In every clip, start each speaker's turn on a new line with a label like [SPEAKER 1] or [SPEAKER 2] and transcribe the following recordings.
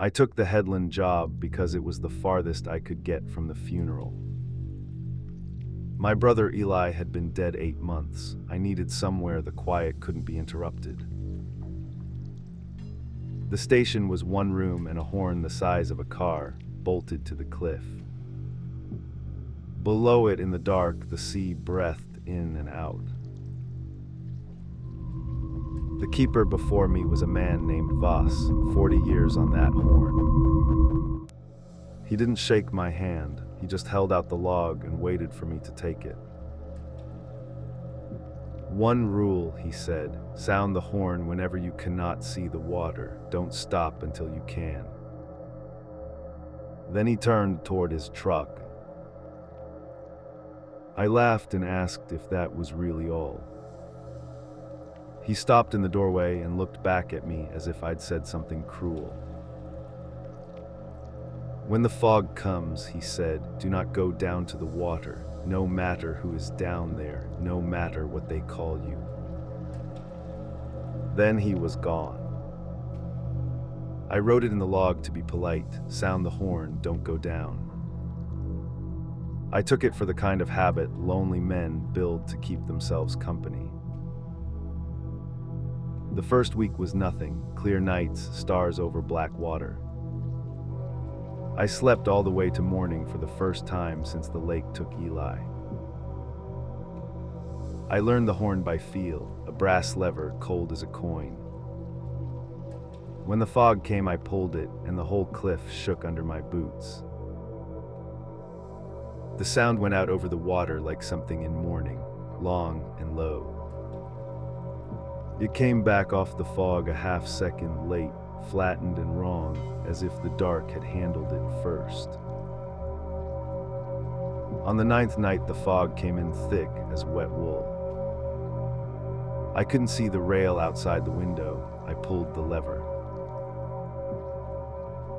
[SPEAKER 1] I took the headland job because it was the farthest I could get from the funeral. My brother Eli had been dead 8 months. I needed somewhere the quiet couldn't be interrupted. The station was one room and a horn the size of a car, bolted to the cliff. Below it in the dark, the sea breathed in and out. The keeper before me was a man named Voss, 40 years on that horn. He didn't shake my hand, he just held out the log and waited for me to take it. "One rule," he said, "sound the horn whenever you cannot see the water. Don't stop until you can." Then he turned toward his truck. I laughed and asked if that was really all. He stopped in the doorway and looked back at me as if I'd said something cruel. "When the fog comes," he said, "do not go down to the water, no matter who is down there, no matter what they call you." Then he was gone. I wrote it in the log to be polite: sound the horn, don't go down. I took it for the kind of habit lonely men build to keep themselves company. The first week was nothing, clear nights, stars over black water. I slept all the way to morning for the first time since the lake took Eli. I learned the horn by feel, a brass lever cold as a coin. When the fog came, I pulled it, and the whole cliff shook under my boots. The sound went out over the water like something in mourning, long and low. It came back off the fog a half-second late, flattened and wrong, as if the dark had handled it first. On the 9th night, the fog came in thick as wet wool. I couldn't see the rail outside the window. I pulled the lever.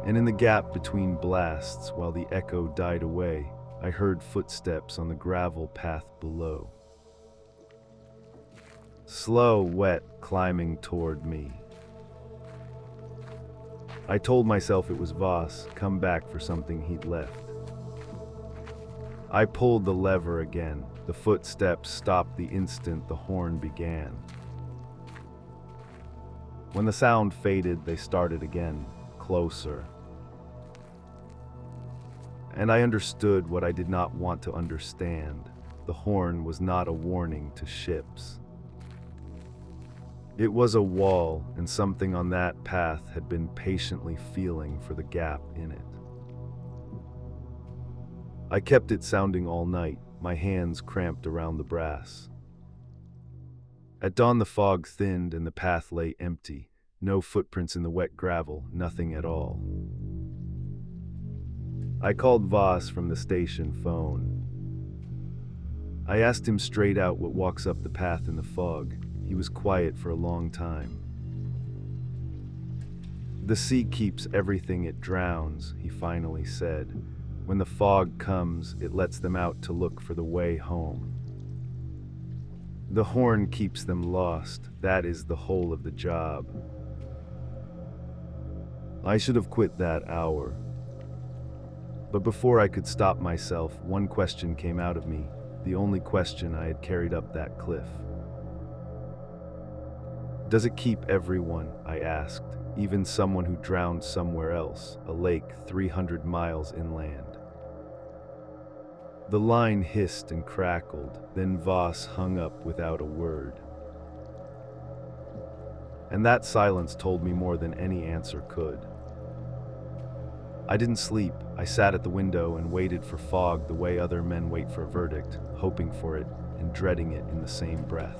[SPEAKER 1] And in the gap between blasts, while the echo died away, I heard footsteps on the gravel path below. Slow, wet, climbing toward me. I told myself it was Voss, come back for something he'd left. I pulled the lever again. The footsteps stopped the instant the horn began. When the sound faded, they started again, closer. And I understood what I did not want to understand. The horn was not a warning to ships. It was a wall, and something on that path had been patiently feeling for the gap in it. I kept it sounding all night, my hands cramped around the brass. At dawn the fog thinned and the path lay empty, no footprints in the wet gravel, nothing at all. I called Voss from the station phone. I asked him straight out what walks up the path in the fog. He was quiet for a long time. "The sea keeps everything it drowns," he finally said. "When the fog comes, it lets them out to look for the way home. The horn keeps them lost. That is the whole of the job." I should have quit that hour. But before I could stop myself, one question came out of me, the only question I had carried up that cliff. "Does it keep everyone?" I asked, "even someone who drowned somewhere else, a lake 300 miles inland?" The line hissed and crackled, then Voss hung up without a word. And that silence told me more than any answer could. I didn't sleep. I sat at the window and waited for fog the way other men wait for a verdict, hoping for it and dreading it in the same breath.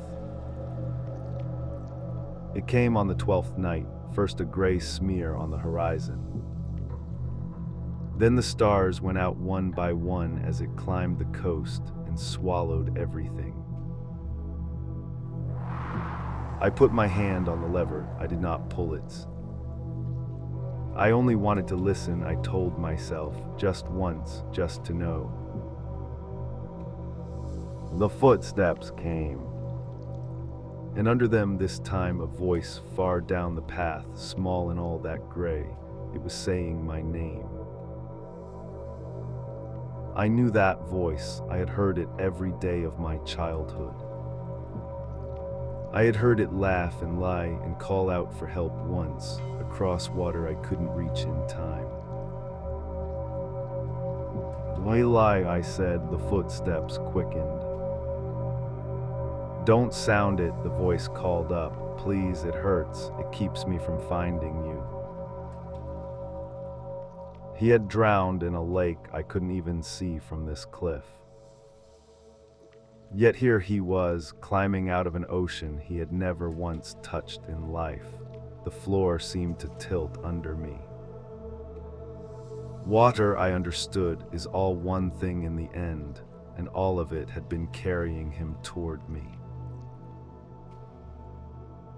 [SPEAKER 1] It came on the 12th night, first a gray smear on the horizon. Then the stars went out one by one as it climbed the coast and swallowed everything. I put my hand on the lever. I did not pull it. I only wanted to listen, I told myself, just once, just to know. The footsteps came. And under them this time a voice far down the path, small in all that gray. It was saying my name. I knew that voice. I had heard it every day of my childhood. I had heard it laugh and lie and call out for help once, across water I couldn't reach in time. "Why lie?" I said. The footsteps quickened. "Don't sound it," the voice called up. "Please, it hurts. It keeps me from finding you." He had drowned in a lake I couldn't even see from this cliff. Yet here he was, climbing out of an ocean he had never once touched in life. The floor seemed to tilt under me. Water, I understood, is all one thing in the end, and all of it had been carrying him toward me.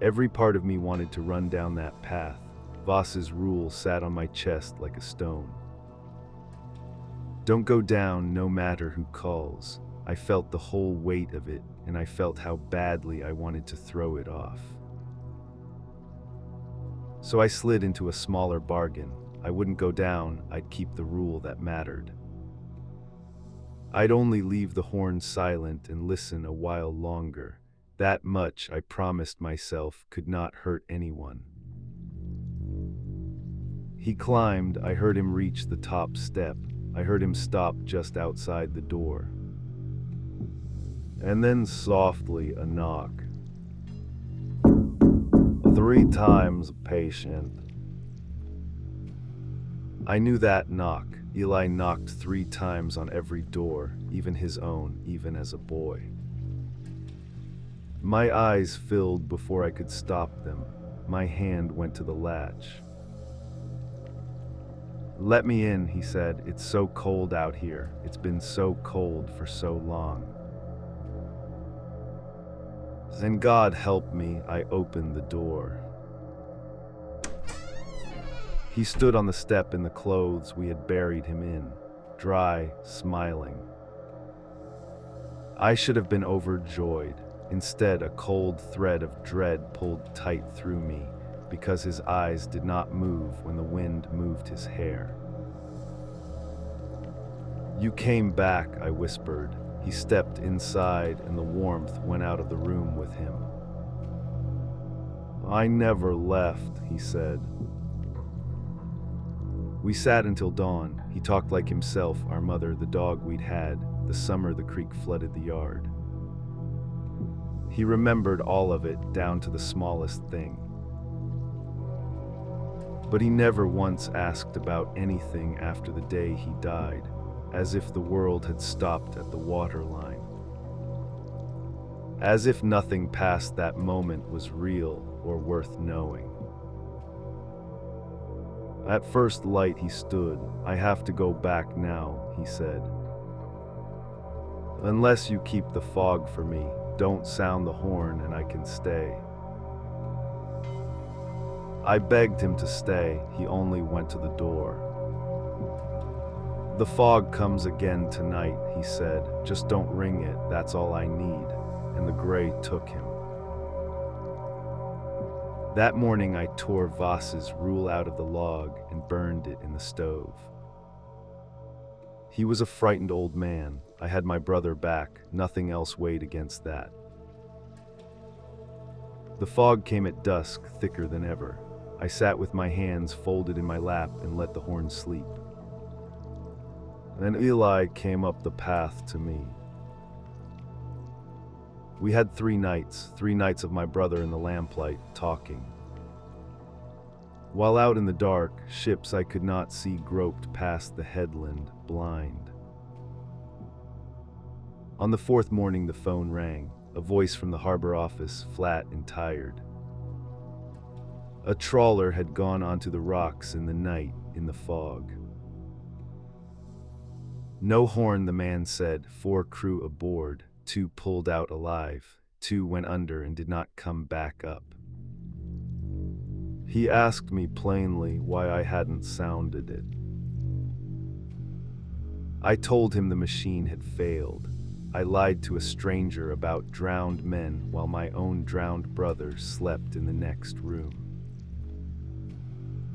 [SPEAKER 1] Every part of me wanted to run down that path. Voss's rule sat on my chest like a stone. Don't go down, no matter who calls. I felt the whole weight of it, and I felt how badly I wanted to throw it off. So I slid into a smaller bargain. I wouldn't go down, I'd keep the rule that mattered. I'd only leave the horn silent and listen a while longer. That much, I promised myself, could not hurt anyone. He climbed. I heard him reach the top step. I heard him stop just outside the door. And then softly a knock. 3 times, patient. I knew that knock. Eli knocked 3 times on every door, even his own, even as a boy. My eyes filled before I could stop them. My hand went to the latch. "Let me in," he said. "It's so cold out here. It's been so cold for so long." Then God help me, I opened the door. He stood on the step in the clothes we had buried him in, dry, smiling. I should have been overjoyed. Instead, a cold thread of dread pulled tight through me, because his eyes did not move when the wind moved his hair. "You came back," I whispered. He stepped inside, and the warmth went out of the room with him. "I never left," he said. We sat until dawn. He talked like himself, our mother, the dog we'd had, the summer the creek flooded the yard. He remembered all of it, down to the smallest thing. But he never once asked about anything after the day he died, as if the world had stopped at the waterline. As if nothing past that moment was real or worth knowing. At first light he stood. "I have to go back now," he said. "Unless you keep the fog for me, don't sound the horn and I can stay." I begged him to stay. He only went to the door. "The fog comes again tonight," he said. "Just don't ring it, that's all I need." And the gray took him. That morning I tore Voss's rule out of the log and burned it in the stove. He was a frightened old man. I had my brother back. Nothing else weighed against that. The fog came at dusk, thicker than ever. I sat with my hands folded in my lap and let the horn sleep. Then Eli came up the path to me. We had 3 nights of my brother in the lamplight, talking. While out in the dark, ships I could not see groped past the headland, blind. On the 4th morning the phone rang, a voice from the harbor office, flat and tired. A trawler had gone onto the rocks in the night, in the fog. "No horn," the man said. 4 crew aboard. 2 pulled out alive. 2 went under and did not come back up. He asked me plainly why I hadn't sounded it. I told him the machine had failed. I lied to a stranger about drowned men while my own drowned brother slept in the next room.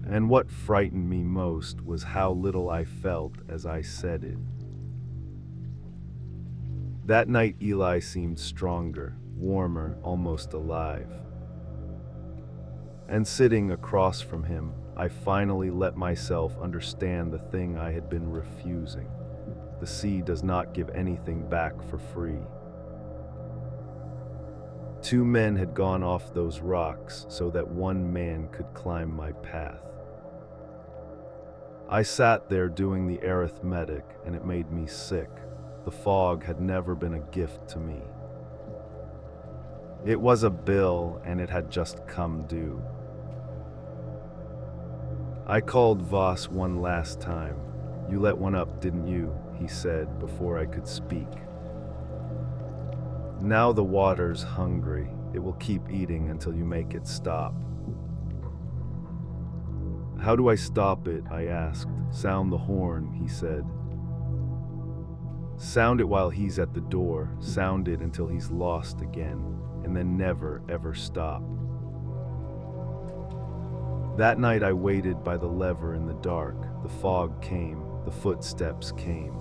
[SPEAKER 1] And what frightened me most was how little I felt as I said it. That night Eli seemed stronger, warmer, almost alive. And sitting across from him, I finally let myself understand the thing I had been refusing. The sea does not give anything back for free. 2 men had gone off those rocks so that 1 man could climb my path. I sat there doing the arithmetic, and it made me sick. The fog had never been a gift to me. It was a bill, and it had just come due. I called Voss one last time. "You let one up, didn't you?" he said before I could speak. "Now the water's hungry. It will keep eating until you make it stop." "How do I stop it?" I asked. "Sound the horn," he said. "Sound it while he's at the door. Sound it until he's lost again, and then never ever stop." That night I waited by the lever in the dark. The fog came, the footsteps came.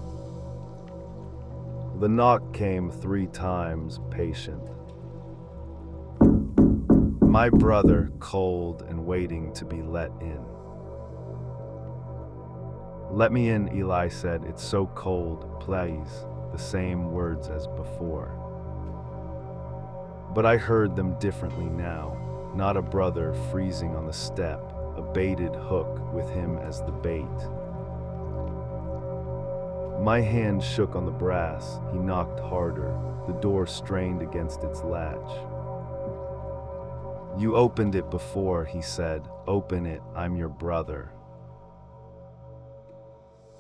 [SPEAKER 1] The knock came 3 times, patient. My brother, cold and waiting to be let in. "Let me in," Eli said. "It's so cold, please." The same words as before. But I heard them differently now. Not a brother freezing on the step, a baited hook with him as the bait. My hand shook on the brass. He knocked harder. The door strained against its latch. "You opened it before," he said. "Open it, I'm your brother."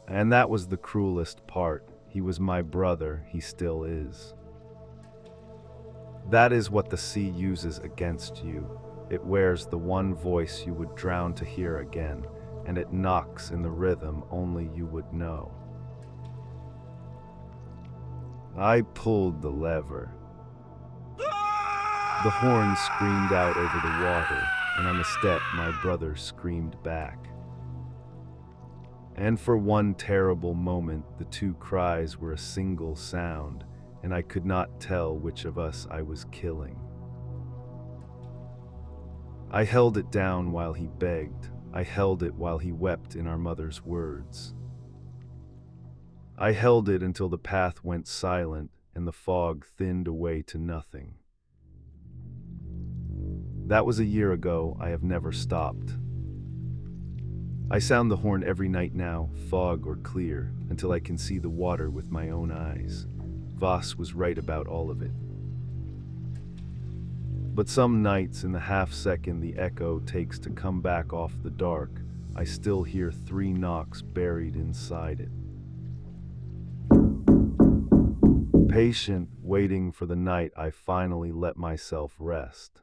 [SPEAKER 1] And that was the cruelest part. He was my brother, he still is. That is what the sea uses against you. It wears the one voice you would drown to hear again, and it knocks in the rhythm only you would know. I pulled the lever. The horn screamed out over the water, and on the step my brother screamed back. And for one terrible moment, the 2 cries were a single sound, and I could not tell which of us I was killing. I held it down while he begged. I held it while he wept in our mother's words. I held it until the path went silent and the fog thinned away to nothing. That was a year ago. I have never stopped. I sound the horn every night now, fog or clear, until I can see the water with my own eyes. Voss was right about all of it. But some nights, in the half-second the echo takes to come back off the dark, I still hear 3 knocks buried inside it. Patient, waiting for the night I finally let myself rest.